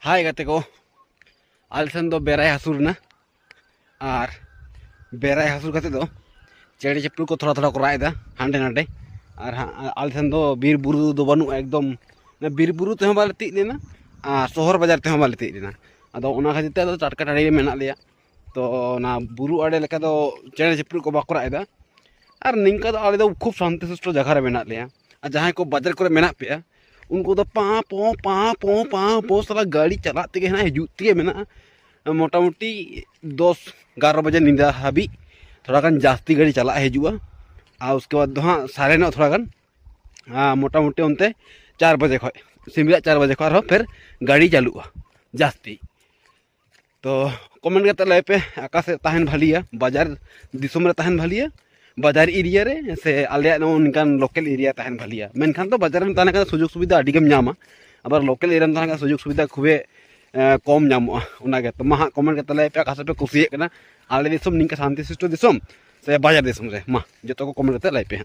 हाय गाते को आले सेन दो बेराय हासुरना और बेराय हासुर काते दो चेड़े चिपड़ू को थोड़ा थोड़ा को रायदा हांडे नांडे और आले सेन दो बीर बुरु दो बनु एकदम बीर बुरु तेहो बाले तिज लेना और शहर बाजार तेहो बाले तिज लेना अदो ओना खातिर ते अदो टाटका टाड़ी मेना लिया तो ना बुरु आड़े लेका दो चेड़े चिपड़ू को बाको रायदा और निंका दो आले दो खूब शांति शिष्ट जगह रे मेना लिया और जहां को बाजार को मेना पे उनको तो पा पो साला गाड़ी चलाते गए ना हिजुते मेना मोटामुटी 10-11 बजे नींदा हाबी थोड़ा गान जास्ती गाड़ी चला हिजुआ और उसके बाद हाँ सारे ना थोड़ा गान मोटामुटी उनते 4 बजे खो सिमरा 4 बजे खो फिर गाड़ी चालूआ जास्ती तो कमेंट करते लै पे आकाश तहन भलिया बाजार दिसम रे तहन भलिया बाजार एरिया रे से आले निकान लोकल एरिया तहन भलिया मेनखान तो बाजार में तहन सुजोग सुविधा अडिगम नामा आबार लोकल एरिया में तहन सुजोग सुविधा खूबे कम नामोआ उनागे तो मा कमेंट करते लै पे आकाश पे कुसिए कना आले दिसम निका शांति शिष्ट दिसम से बाजार दिसम रे मा जतो को कमेंट करते लै पे।